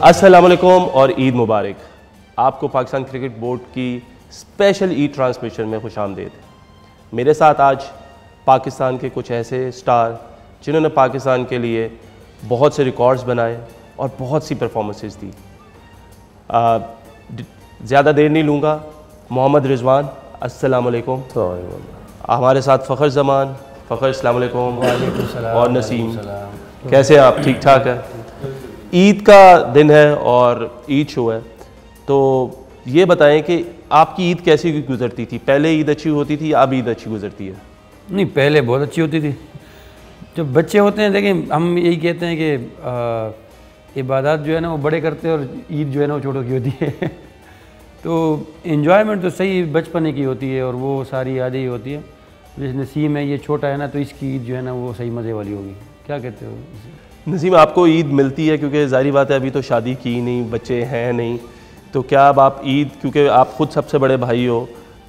अस्सलाम वालेकुम और ईद मुबारक। आपको पाकिस्तान क्रिकेट बोर्ड की स्पेशल ईद ट्रांसमिशन में खुशामदीद। मेरे साथ आज पाकिस्तान के कुछ ऐसे स्टार जिन्होंने पाकिस्तान के लिए बहुत से रिकॉर्ड्स बनाए और बहुत सी परफॉर्मेंसेस दी। ज़्यादा देर नहीं लूँगा। मोहम्मद रिजवान, अस्सलाम वालेकुम। हमारे साथ फ़खर ज़मान। फ़खर, अस्सलाम वालेकुम। और नसीम, कैसे हैं आप? ठीक ठाक है। ईद का दिन है और ईद शो है, तो ये बताएं कि आपकी ईद कैसी गुजरती थी? पहले ईद अच्छी होती थी या अब ईद अच्छी गुजरती है? नहीं, पहले बहुत अच्छी होती थी। जब बच्चे होते हैं, देखिए हम यही कहते हैं कि इबादत जो है ना वो बड़े करते हैं और ईद जो है ना वो छोटों की होती है। तो इन्जॉयमेंट तो सही बचपने की होती है और वो सारी यादें ही होती है। जैसे नसीम है, ये छोटा है ना, तो इसकी ईद जो है ना वो सही मज़े वाली होगी। क्या कहते हो नसीम? आपको ईद मिलती है क्योंकि ज़ाहिर बात है अभी तो शादी की नहीं, बच्चे हैं नहीं, तो क्या अब आप ईद, क्योंकि आप खुद सबसे बड़े भाई हो,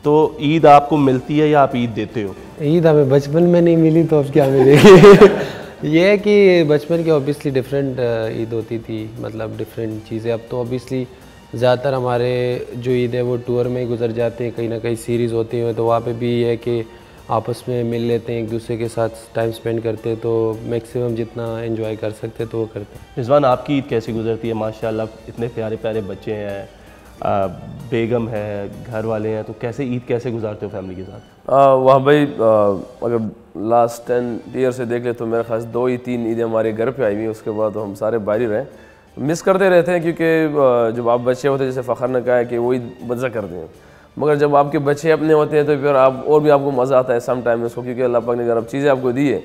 तो ईद आपको मिलती है या आप ईद देते हो? ईद हमें बचपन में नहीं मिली तो अब क्या मिलेगी। ये है कि बचपन की ऑब्वियसली डिफरेंट ईद होती थी, मतलब डिफरेंट चीज़ें। अब तो ऑब्वियसली ज़्यादातर हमारे जो ईद है वो टूर में ही गुजर जाते हैं, कहीं ना कहीं सीरीज़ होती है, तो वहाँ पे भी ये है कि आपस में मिल लेते हैं, एक दूसरे के साथ टाइम स्पेंड करते हैं, तो मैक्सिमम जितना एंजॉय कर सकते हैं तो वो करते हैं। रिजवान, आपकी ईद कैसी गुजरती है? माशाल्लाह इतने प्यारे प्यारे बच्चे हैं, बेगम है, घर वाले हैं, तो कैसे ईद कैसे गुजारते हो फैमिली के साथ? वहाँ भाई अगर लास्ट 10 ईयर से देख ले तो मेरे ख्याल 2 ही 3 ईदें हमारे घर पे आई हुई, उसके बाद तो हम सारे बाहर ही रहे। मिस करते रहते हैं क्योंकि जब आप बच्चे होते हैं, जैसे फ़खर ने कहा है कि वो ईद मज़ा करते हैं, मगर जब आपके बच्चे अपने होते हैं तो फिर आप और भी आपको मज़ा आता है सम टाइम उसको, क्योंकि अल्लाह पाक ने अगर अब चीज़ें आपको दी है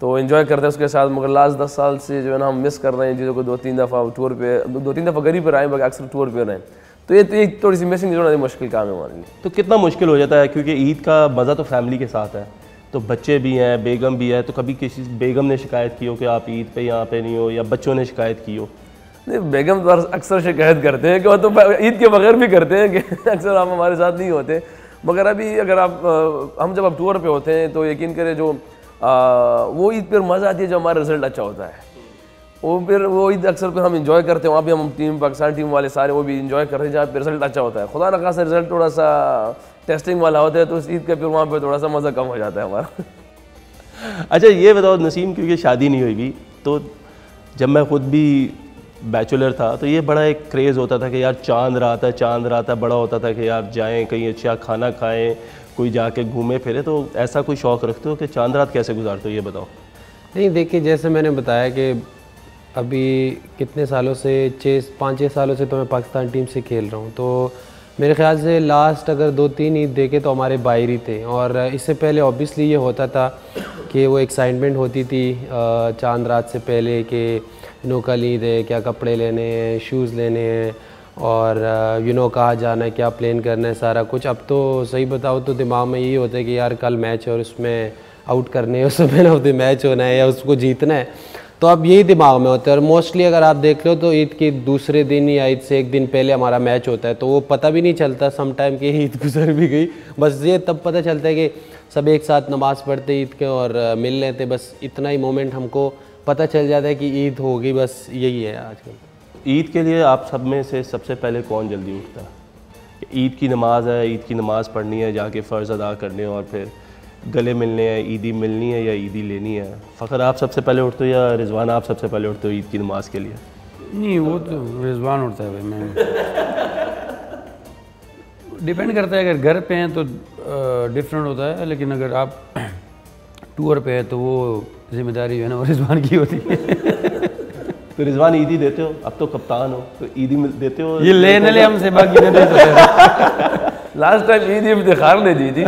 तो एंजॉय करते हैं उसके साथ। मगर लास्ट 10 साल से जो है ना हम मिस कर रहे हैं चीज़ों को। 2-3 दफ़ा टूर पे, 2-3 दफ़ा घर ही पर आए, अक्सर टूर पर रहें, तो ये थोड़ी सी मिसिंग जो है मुश्किल काम है हमारे लिए। तो कितना मुश्किल हो जाता है, क्योंकि ईद का मज़ा तो फैमिली के साथ है, तो बच्चे भी हैं, बेगम भी है, तो कभी किसी बेगम ने शिकायत की हो कि आप ईद पे यहाँ पे नहीं हो, या बच्चों ने शिकायत की हो? नहीं, बेगम तो अक्सर शिकायत करते हैं कि वो तो ईद के बगैर भी करते हैं कि अक्सर आप हमारे साथ नहीं होते। मगर अभी अगर हम जब आप टूर पे होते हैं तो यकीन करें जो वो ईद पर मज़ा आती है जो हमारा रिज़ल्ट अच्छा होता है, वो ईद अक्सर फिर हम इंजॉय करते हैं। वहाँ भी हम टीम, पाकिस्तान टीम वाले सारे वो भी इंजॉय कर रहे हैं जहाँ पर रिज़ल्ट अच्छा होता है। खुदा न खासा रिज़ल्ट थोड़ा सा टेस्टिंग वाला होता है तो उस ईद का फिर वहाँ पर थोड़ा सा मज़ा कम हो जाता है हमारा। अच्छा ये बताओ नसीम, क्योंकि शादी नहीं हुई भी, तो जब मैं खुद भी बैचलर था तो ये बड़ा एक क्रेज़ होता था कि यार चांद रात है, बड़ा होता था कि यार जाएं कहीं अच्छा खाना खाएं, कोई जाके घूमे फिरे। तो ऐसा कोई शौक़ रखते हो कि चांद रात कैसे गुजारते हो, ये बताओ? नहीं, देखिए जैसे मैंने बताया कि अभी कितने सालों से 5-6 सालों से तो मैं पाकिस्तान टीम से खेल रहा हूँ, तो मेरे ख्याल से लास्ट अगर 2-3 ईद देखे तो हमारे बाहर ही थे। और इससे पहले ऑब्वियसली ये होता था कि वो एक्साइटमेंट होती थी चांद रात से पहले कि कल ईद है, क्या कपड़े लेने हैं, शूज़ लेने हैं, और कहाँ जाना है, क्या प्लान करना है, सारा कुछ। अब तो सही बताओ तो दिमाग में यही होता है कि यार कल मैच है और उसमें आउट करने है, उसमें ना उसमें मैच होना है या उसको जीतना है, तो अब यही दिमाग में होता है। और मोस्टली अगर आप देख लो तो ईद के दूसरे दिन या ईद से एक दिन पहले हमारा मैच होता है, तो वो पता भी नहीं चलता सम टाइम कि ईद गुजर भी गई। बस ये तब पता चलता है कि सब एक साथ नमाज़ पढ़ते ईद के और मिल लेते, बस इतना ही मोमेंट हमको पता चल जाता है कि ईद होगी। बस यही है आजकल। ईद के लिए आप सब में से सबसे पहले कौन जल्दी उठता है? ईद की नमाज़ है, ईद की नमाज़ पढ़नी है, जाके फ़र्ज़ अदा करने और फिर गले मिलने हैं, ईदी मिलनी है या ईदी लेनी है। फ़खर, आप सबसे पहले उठते हो या रिजवान आप सबसे पहले उठते हो ईद की नमाज़ के लिए? नहीं, वो तो रिजवान उठता है भाई। मैं डिपेंड करता है, अगर घर पे हैं तो डिफरेंट होता है, लेकिन अगर आप टूर पे है तो वो जिम्मेदारी जो है ना वो रिजवान की होती है। तो रिजवान ईदी देते हो? अब तो कप्तान हो तो ईदी देते हो? ये लेने ले हमसे, बाकी नहीं देते। लास्ट टाइम ईद इफ्तिखार ने दी थी।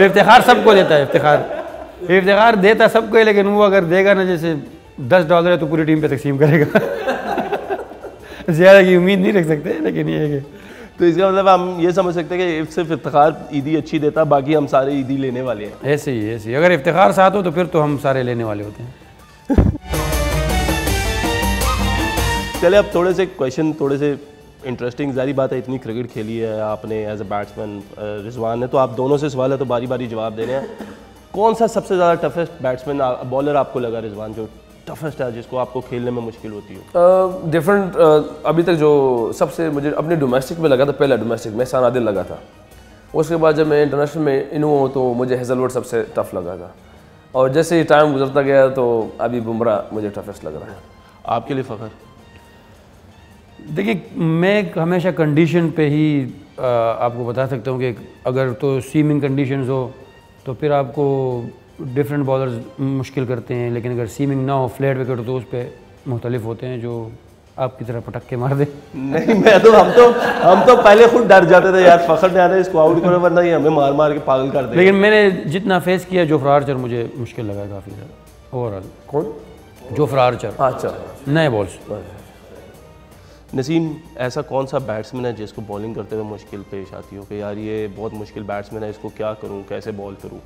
इफ्तिखार सबको देता है, इफ्तिखार देता सबको है, लेकिन वो अगर देगा ना, जैसे $10 है तो पूरी टीम पे तकसीम करेगा। ज़्यादा की उम्मीद नहीं रख सकते, लेकिन ये है कि तो इसका मतलब हम ये समझ सकते हैं कि सिर्फ इफ्तिखार ईदी अच्छी देता, बाकी हम सारे ईदी लेने वाले हैं। ऐसे ही अगर इफ्तिखार साथ हो तो फिर तो हम सारे लेने वाले होते हैं। चले अब थोड़े से क्वेश्चन, थोड़े से इंटरेस्टिंग। ज़ाहिर बात है इतनी क्रिकेट खेली है आपने एज ए बैट्समैन, रिजवान ने, तो आप दोनों से सवाल है तो बारी बारी जवाब देने हैं। कौन सा सबसे ज़्यादा टफेस्ट बैट्समैन बॉलर आपको लगा रिजवान, जो टफेस्ट है जिसको आपको खेलने में मुश्किल होती हो? डिफरेंट अभी तक जो सबसे मुझे अपने डोमेस्टिक में लगा था, पहला डोमेस्टिक में सानादिल लगा था। उसके बाद जब मैं इंटरनेशनल में इन हुआ तो मुझे हेजलवुड सबसे टफ लगा था, और जैसे ही टाइम गुजरता गया तो अभी बुमराह मुझे टफेस्ट लग रहा है। आपके लिए फ़खर? देखिए, मैं हमेशा कंडीशन पे ही आपको बता सकता हूँ कि अगर तो सीमिंग कंडीशंस हो तो फिर आपको डिफरेंट बॉलर्स मुश्किल करते हैं, लेकिन अगर सीमिंग ना हो, फ्लैट विकेट हो, तो उस पर मुख्तलिफ होते हैं जो आपकी तरह पटक्के मार दे। नहीं, हम तो पहले खुद डर जाते थे यार, फ़खर ने आना इसको आउट करो वरना ये हमें मार मार के पागल कर देगा। लेकिन मैंने जितना फेस किया, जोफ्रा आर्चर मुझे मुश्किल लगा काफ़ी ज़्यादा ओवरऑल। कौन? Jofra Archer. अच्छा, नए बॉल्स। नसीम, ऐसा कौन सा बैट्समैन है जिसको बॉलिंग करते हुए मुश्किल पेश आती हो कि यार ये बहुत मुश्किल बैट्समैन है, इसको क्या करूं, कैसे बॉल करूं?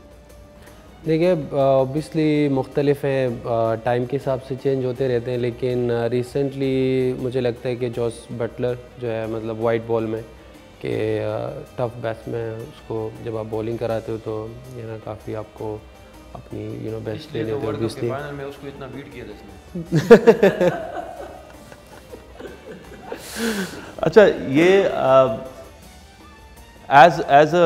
देखिए, ऑब्वियसली मुख्तलिफ हैं, टाइम के हिसाब से चेंज होते रहते हैं, लेकिन रिसेंटली मुझे लगता है कि जॉस बटलर जो है, मतलब वाइट बॉल में कि टफ बैट्समैन, उसको जब आप बॉलिंग कराते हो तो ये ना काफ़ी आपको अपनी बेस्ट लेने होते हैं। ऑब्वियसली फाइनल में उसको इतना बीट किया था इसने। अच्छा, ये एज अ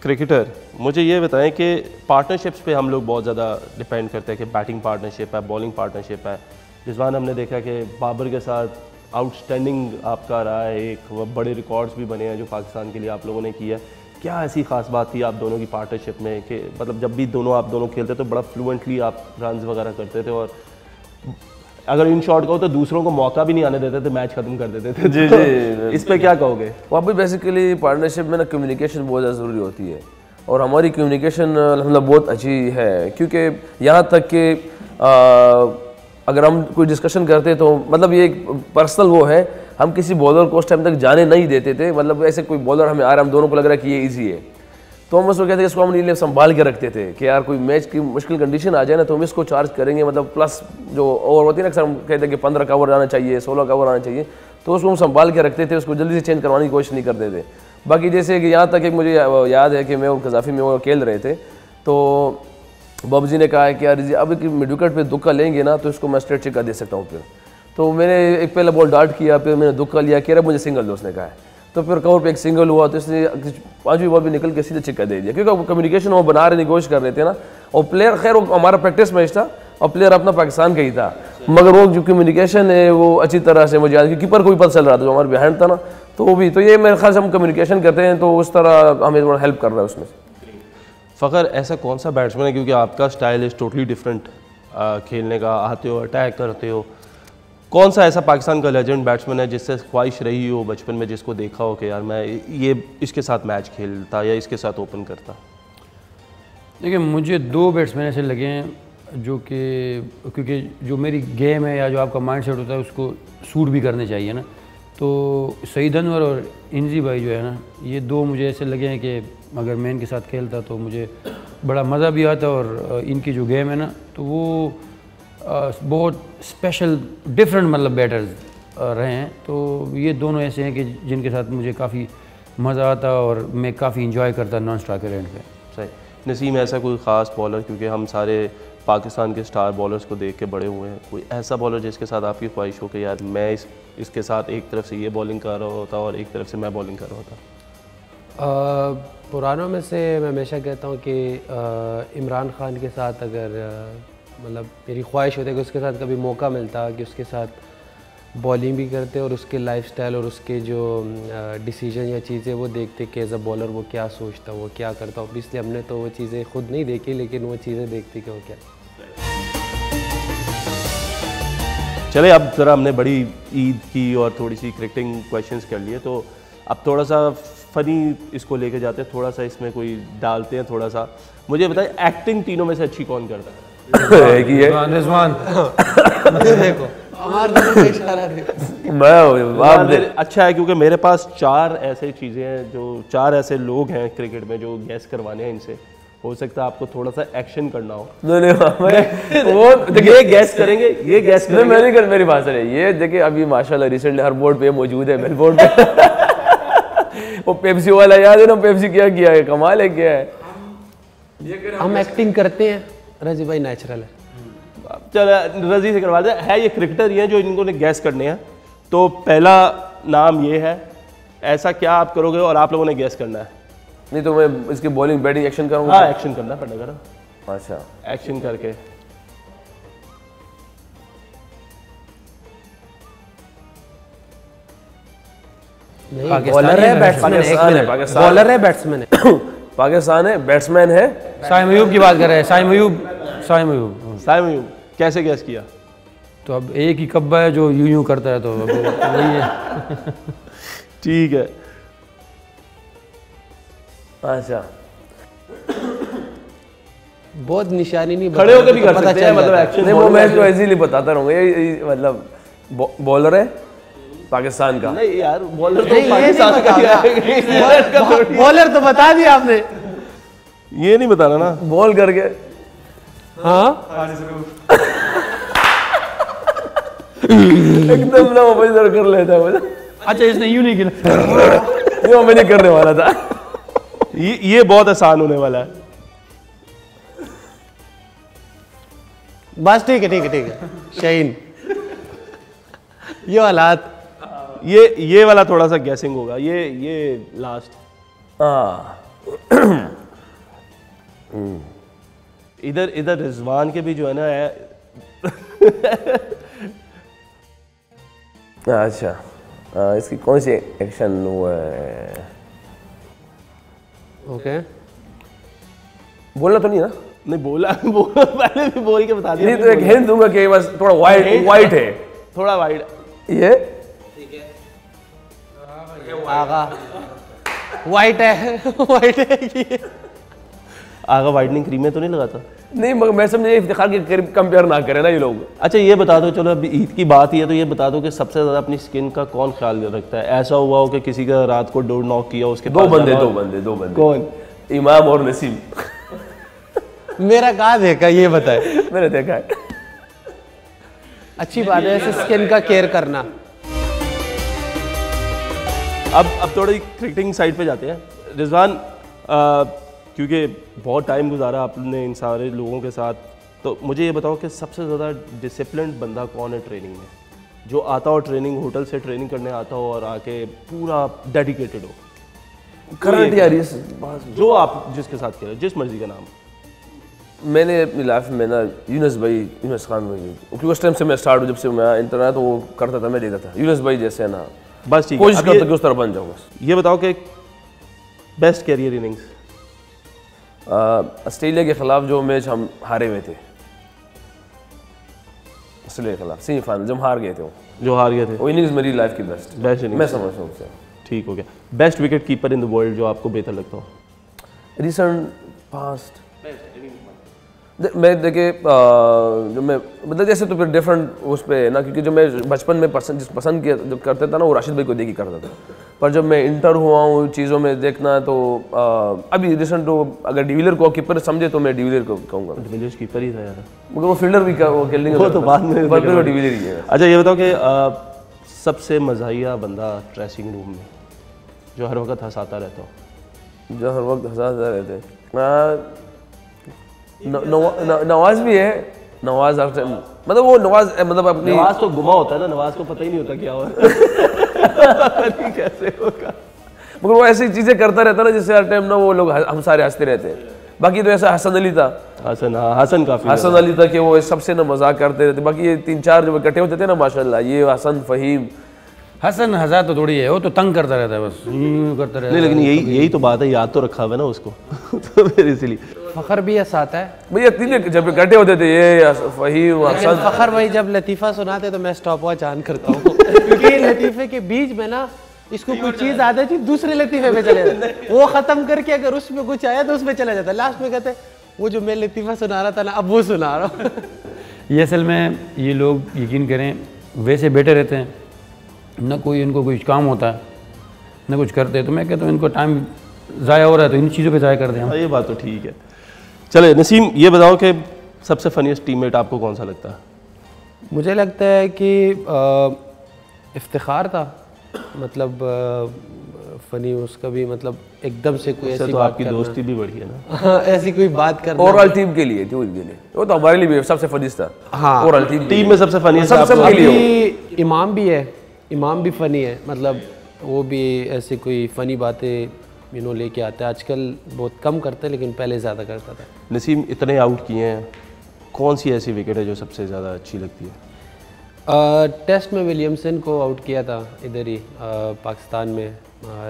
क्रिकेटर मुझे ये बताएं कि पार्टनरशिप्स पे हम लोग बहुत ज़्यादा डिपेंड करते हैं कि बैटिंग पार्टनरशिप है, बॉलिंग पार्टनरशिप है। रिजवान, हमने देखा कि बाबर के साथ आउटस्टैंडिंग आपका रहा है, एक बड़े रिकॉर्ड्स भी बने हैं जो पाकिस्तान के लिए आप लोगों ने किया है। क्या ऐसी ख़ास बात थी आप दोनों की पार्टनरशिप में कि मतलब जब भी आप दोनों खेलते तो बड़ा फ्लुएंटली आप रन्स वगैरह करते थे, और अगर इन शॉट कहो तो दूसरों को मौका भी नहीं आने देते थे, मैच खत्म कर देते थे? जी तो जी, इस पे क्या कहोगे? वहाँ पे बेसिकली पार्टनरशिप में ना कम्युनिकेशन बहुत ज़्यादा ज़रूरी होती है, और हमारी कम्युनिकेशन अल्हम्दुलिल्लाह बहुत अच्छी है, क्योंकि यहाँ तक कि अगर हम कोई डिस्कशन करते तो मतलब ये एक पर्सनल वो है, हम किसी बॉलर को उस टाइम तक जाने नहीं देते थे। मतलब ऐसे कोई बॉलर हमें आ रहा है, हम दोनों को लग रहा है कि ये ईजी है, तो हम उसको कहते हैं, इसको हम नीले संभाल के रखते थे कि यार कोई मैच की मुश्किल कंडीशन आ जाए ना तो हम इसको चार्ज करेंगे। मतलब प्लस जो ओवर होती है ना, अक्सर हम कहते हैं कि 15 का ओवर आना चाहिए, 16 का ओवर आना चाहिए, तो उसको हम संभाल के रखते थे, उसको जल्दी से चेंज करवाने की कोशिश नहीं करते थे। बाकी जैसे कि यहाँ तक एक मुझे याद है कि मैं और कज़ाफ़ी में वो खेल रहे थे, तो बाबू जी ने कहा है कि यार अब मिड विकेट पर दुक्का लेंगे ना तो इसको मैं स्ट्रेट चिक्का दे सकता हूँ। फिर तो मैंने एक पहला बॉल डार्ट किया, फिर मैंने दुक्का लिया, कह रहा मुझे सिंगल दो, उसने कहा है, तो फिर कवर पे एक सिंगल हुआ, तो इसने 5वीं बॉल भी निकल के सीधे चिक्का दे दिया, क्योंकि कम्युनिकेशन वो बना रहे, कोशिश कर रहे थे ना। और प्लेयर, खैर वो हमारा प्रैक्टिस मैच था और प्लेयर अपना पाकिस्तान का ही था, मगर वो जो कम्युनिकेशन है वो अच्छी तरह से मुझे याद, कीपर को भी पता चल रहा था जो हमारे बिहाइंड था ना, तो वो भी, तो ये मेरे ख्याल से हम कम्युनिकेशन करते हैं तो उस तरह हमें थोड़ा हेल्प कर रहा है उसमें। फ़खर, ऐसा कौन सा बैट्समैन है, क्योंकि आपका स्टाइल इज़ टोटली डिफरेंट खेलने का, आते हो अटैक करते हो, कौन सा ऐसा पाकिस्तान का लेजेंड बैट्समैन है जिससे ख्वाहिश रही हो बचपन में, जिसको देखा हो कि यार मैं ये इसके साथ मैच खेलता या इसके साथ ओपन करता? देखिए, मुझे 2 बैट्समैन ऐसे लगे हैं जो कि, क्योंकि जो मेरी गेम है या जो आपका माइंड सेट होता है उसको सूट भी करने चाहिए ना, तो सईद अनवर और इंजी भाई जो है ना, ये 2 मुझे ऐसे लगे हैं कि अगर मैं इनके साथ खेलता तो मुझे बड़ा मज़ा भी आता, और इनकी जो गेम है ना तो वो बहुत स्पेशल डिफरेंट मतलब बैटर्स रहे हैं। तो ये दोनों ऐसे हैं कि जिनके साथ मुझे काफ़ी मज़ा आता और मैं काफ़ी इंजॉय करता नॉन स्ट्राइकर एंड पे। सही। नसीम, ऐसा कोई ख़ास बॉलर, क्योंकि हम सारे पाकिस्तान के स्टार बॉलर्स को देख के बड़े हुए हैं, कोई ऐसा बॉलर जिसके साथ आपकी ख्वाहिश हो कि यार मैं इसके साथ एक तरफ से ये बॉलिंग कर रहा होता और एक तरफ से मैं बॉलिंग कर रहा होता? पुरानों में से मैं हमेशा कहता हूँ कि इमरान खान के साथ अगर मतलब मेरी ख्वाहिश होती है कि उसके साथ कभी मौका मिलता कि उसके साथ बॉलिंग भी करते और उसके लाइफस्टाइल और उसके जो डिसीजन या चीज़ें वो देखते कि एज अ बॉलर वो क्या सोचता, वो क्या करता। ऑब्वियसली हमने तो वो चीज़ें खुद नहीं देखी, लेकिन वो चीज़ें देखती कि वो क्या। चले, अब ज़रा हमने बड़ी ईद की और थोड़ी सी क्रिकेटिंग क्वेश्चंस कर लिए, तो अब थोड़ा सा फ़नी इसको लेके जाते हैं, थोड़ा सा इसमें कोई डालते हैं थोड़ा सा। मुझे बताएं, एक्टिंग तीनों में से अच्छी कौन करता है? रिजवान। देखो अच्छा है, क्योंकि मेरे पास 4 ऐसे चीज़ें हैं, जो 4 ऐसे लोग हैं क्रिकेट में जो गैस करवाने हैं इनसे। हो सकता है आपको थोड़ा सा एक्शन करना हो। वो ये गैस करेंगे, ये गैस करेंगे। मैं नहीं कर, मेरी बात है ये देखिए, अभी माशाल्लाह रिसेंटली हर बोर्ड पे मौजूद है, मेल बोर्ड पे वो पेप्सी वाला याद है ना, पेप्सी क्या किया है, कमाल है क्या है। हम एक्टिंग करते हैं, रजी भाई नेचुरल है। चलो रजी से करवा दे। है ये क्रिकेटर ही है जो इनको ने गैस करने हैं। तो पहला नाम ये है, ऐसा क्या आप करोगे और आप लोगों ने गैस करना है। नहीं तो मैं इसकी बॉलिंग बैटिंग एक्शन करूँगा। हाँ एक्शन करना पड़ेगा। अच्छा एक्शन करके बॉलर है बैट्समैन है, बॉलर है बैट्समैन है। पाकिस्तान है, बैट्समैन है। शाहिद मयूब की बात कर रहे हैं। शाहिद मयूब साइम कैसे गैस किया। तो अब एक ही कब्बा है जो यूं यूं करता है, तो अब वही है। ठीक है। अच्छा बहुत निशानी नहीं खड़े होकर भी कर सकते हैं, मतलब एक्शन। नहीं वो मैं तो इजीली बताता रहूँगा। ये मतलब बॉलर है पाकिस्तान का। नहीं यार बॉलर तो नहीं, पाकिस्तान का ही है। बॉलर तो बता दिया आपने। ये नहीं बताना ना। बॉल करके हाँ एकदम ना वो इधर कर लेता है मुझे। अच्छा इसने यूं नहीं किया। वो मैं नहीं करने वाला था। ये बहुत आसान होने वाला है। बस ठीक है शाहीन, ये हालात। ये वाला थोड़ा सा गैसिंग होगा। ये लास्ट। इधर रिजवान के भी जो है ना है। अच्छा इसकी कौन सी एक्शन वो है। ओके बोलना तो नहीं ना। नहीं बोला पहले भी बोल के बता दिया। नहीं तो एक हिंट दूंगा कि बस थोड़ा वाइट है। थोड़ा वाइड। ये आगा वाइट है ये। आगा वाइटनिंग क्रीम में तो नहीं लगाता। नहीं मगर मैं समझे इफ्तिखार के करीब कंपेयर ना करें ना ये लोग। अच्छा ये बता दो, चलो अभी ईद की बात ही है तो ये बता दो कि सबसे ज़्यादा अपनी स्किन का कौन ख्याल रखता है। ऐसा हुआ हो कि किसी का रात को डोर नॉक किया उसके दो बंदे कौन। इमाम और नसीम। मेरा कहाँ देखा ये बताए। मैंने देखा है। अच्छी बात है ऐसे स्किन का केयर करना। अब थोड़ी क्रिकेटिंग साइड पे जाते हैं। रिजवान क्योंकि बहुत टाइम गुजारा आपने इन सारे लोगों के साथ, तो मुझे ये बताओ कि सबसे ज़्यादा डिसिप्लिन्ड बंदा कौन है ट्रेनिंग में, जो आता हो ट्रेनिंग होटल से ट्रेनिंग करने आता हो और आके पूरा डेडिकेटेड हो। करंट यार ये जो आप जिसके साथ कह रहे हो, जिस मर्जी का नाम। मैंने अपनी लाइफ में ना यूनुस खान भाई, क्योंकि उस टाइम से मैं स्टार्ट हूँ, जब से मैं इंटरनेट वो करता था मैं देखता था यूनुस भाई जैसे ना। बस ठीक है, कोशिश करता कि उस तरह बन जाऊँ। बस ये बताओ कि बेस्ट कैरियर इनिंग्स। ऑस्ट्रेलिया के खिलाफ जो मैच हम हारे हुए थे, ऑस्ट्रेलिया के खिलाफ सेमीफाइनल जब हार गए थे, जो हार गए थे, वो इनिंग्स मेरी लाइफ की बेस्ट इनिंग्स मैं समझता हूँ उससे। ठीक हो गया। Best wicket keeper in the world जो आपको बेहतर लगता हो। रिसेंट पास्ट मैं देखे जो मैं मतलब जैसे तो फिर डिफरेंट उस पर ना, क्योंकि जो मैं बचपन में पसंद किया जो करता था ना वो राशिद भाई को देख ही करता था, पर जब मैं इंटर हुआ हूँ चीज़ों में देखना तो अभी रिसेंट तो अगर डिविलियर को कीपर समझे तो मैं डिविलियर को कहूँगा। डिविलियर्स कीपर ही था यार, मगर वो फील्डर भी वो खेलने वो तो बाद में डिविलियर ही है। अच्छा ये बताओ कि सबसे मज़ाहिया बंदा ड्रेसिंग रूम में जो हर वक्त हंसाता रहता हो। जो हर वक्त हंसाता रहते नवाज भी है। नवाज मतलब वो नवाज मतलब अपनी नवाज तो गुमा होता है ना, नवाज को पता ही नहीं होता क्या हुआ कैसे होगा, मगर वो ऐसी चीज़ें करता रहता ना जिससे हर टाइम ना वो लोग हम सारे हंसते रहते हैं। बाकी तो ऐसा हसन अली था, हसन काफ़ी हसन अली था कि वो सबसे ना मजाक करते रहते। बाकी ये 3-4 जो इकट्ठे होते थे ना माशाल्लाह, ये हसन फहीम हसन हज़ार तो थोड़ी है, वो तो तंग करता रहता है बस यूं करता रहता है। नहीं लेकिन यही तो बात है, याद तो रखा हुआ है ना उसको तो फिर इसलिए फखर भी हंसाता है भैया। तीन जब इकट्ठे होते थे ये फहीम हसन। फखर भाई जब लतीफ़ा सुनाते तो मैं स्टॉप वॉच ऑन करता हूँ क्योंकि लतीफ़े के बीच में ना इसको कोई चीज़ आ जाती दूसरे लतीफ़े पे चले जाते, वो ख़त्म करके अगर उसमें कुछ आया तो उसमें चला जाता, लास्ट में कहते वो जो मैं लतीफ़ा सुना रहा था ना अब वो सुना रहा हूँ। ये असल में ये लोग यकीन करें वैसे बैठे रहते हैं, न कोई इनको कुछ काम होता है न कुछ करते हैं, तो मैं कहता हूँ इनको टाइम ज़ाया हो रहा है तो इन चीज़ों पे ज़ाया कर दें हम। ये बात तो ठीक है। चले नसीम ये बताओ कि सबसे फनीस्ट टीममेट आपको कौन सा लगता है। मुझे लगता है कि इफ्तिखार था, मतलब फ़नी, उसका भी मतलब एकदम से कोई ऐसी तो बात आपकी दोस्ती भी बढ़ी है ना। हाँ, ऐसी कोई बात करना ओवरऑल टीम के लिए वो तो हमारे लिए भी सबसे फनीस्ट था। हाँ, ओवरऑल टीम में सबसे फनी सबके लिए अभी इमाम भी है, इमाम भी फ़नी है, मतलब वो भी ऐसी कोई फ़नी बातें लेके आता है। आजकल बहुत कम करता है लेकिन पहले ज़्यादा करता था। नसीम इतने आउट किए हैं, कौन सी ऐसी विकेट है जो सबसे ज़्यादा अच्छी लगती है? टेस्ट में विलियमसन को आउट किया था इधर ही पाकिस्तान में,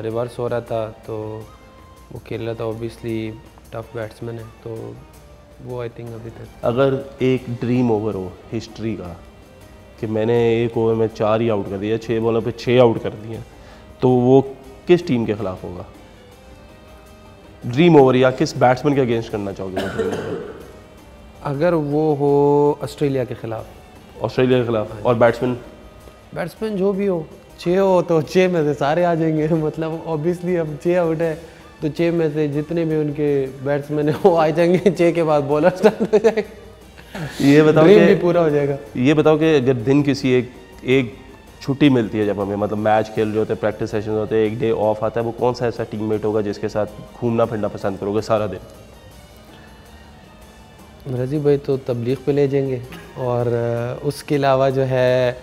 रिवर्स हो रहा था तो वो खेल रहा था, ऑब्वियसली टफ बैट्समैन है तो वो आई थिंक अभी तक। अगर एक ड्रीम ओवर हो हिस्ट्री का कि मैंने एक ओवर में 4 ही आउट कर दिया, 6 बॉलों पे 6 आउट कर दिए, तो वो किस टीम के खिलाफ होगा? ड्रीम ओवर, या किस बैट्समैन के अगेंस्ट करना चाहोगे वो ड्रीम ओवर? अगर वो हो ऑस्ट्रेलिया के ख़िलाफ़। ऑस्ट्रेलिया के खिलाफ। और बैट्समैन जो भी हो, 6 हो तो 6 में से सारे आ जाएंगे मतलब ऑब्वियसली अब 6 आउट है तो 6 में से जितने भी उनके बैट्समैन है वो आ जाएंगे, 6 के बाद बॉलर स्टार्ट हो जाएगा। ये बताओ ड्रीम भी पूरा हो जाएगा। ये बताओ कि अगर दिन किसी एक छुट्टी मिलती है, जब हमें मतलब मैच खेल रहे होते हैं, प्रैक्टिस सेशन होते हैं, एक डे ऑफ आता है, वो कौन सा ऐसा टीममेट होगा जिसके साथ घूमना फिरना पसंद करोगे सारा दिन? रजी भाई तो तबलीग पे ले जाएंगे, और उसके अलावा जो है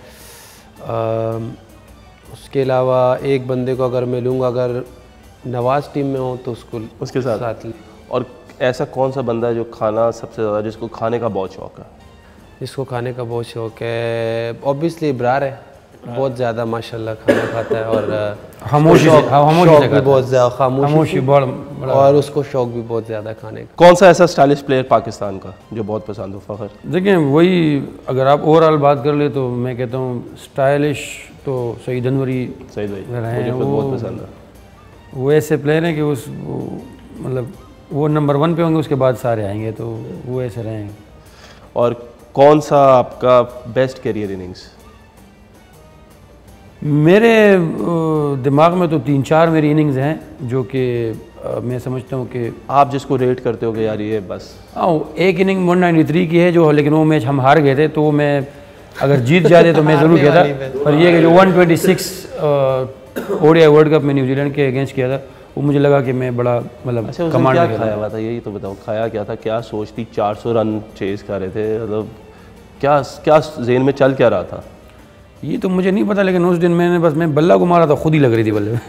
उसके अलावा एक बंदे को अगर मैं लूँगा, अगर नवाज़ टीम में हो तो उसके साथ ले। और ऐसा कौन सा बंदा है जो खाना सबसे ज़्यादा, जिसको खाने का बहुत शौक है? जिसको खाने का बहुत शौक है ऑब्वियसली इब्रार है, बहुत ज़्यादा माशाल्लाह खाना खाता है, और खामोशी भी बहुत ज़्यादा, खामोशी और उसको शौक भी बहुत ज़्यादा खाने का। कौन सा ऐसा स्टाइलिश प्लेयर पाकिस्तान का जो बहुत पसंद हो फ़खर? देखिए वही अगर आप ओवरऑल बात कर ले तो मैं कहता हूँ स्टाइलिश तो सईद अनवरी मुझे बहुत पसंद है। वो ऐसे प्लेयर हैं कि मतलब वो नंबर 1 पे होंगे, उसके बाद सारे आएंगे, तो वो ऐसे रहेंगे। और कौन सा आपका बेस्ट करियर इनिंग्स? मेरे दिमाग में तो 3-4 मेरी इनिंग्स हैं जो कि मैं समझता हूँ कि आप जिसको रेट करते हो कि यार ये बस। हाँ, एक इनिंग 193 की है जो, लेकिन वो मैच हम हार गए थे, तो मैं अगर जीत जाते तो मैं ज़रूर किया था। पर ये कि जो 126 ओडीआई वर्ल्ड कप में न्यूजीलैंड के अगेंस्ट किया था, वो मुझे लगा कि मैं बड़ा मतलब अच्छा, कमांड क्या खाया हुआ था, यही तो बताओ, खाया क्या था, क्या सोच थी? 400 रन चेज कर रहे थे, मतलब क्या जेन में चल क्या रहा था? ये तो मुझे नहीं पता, लेकिन उस दिन मैं बल्ला को मारा था, खुद ही लग रही थी बल्ले में।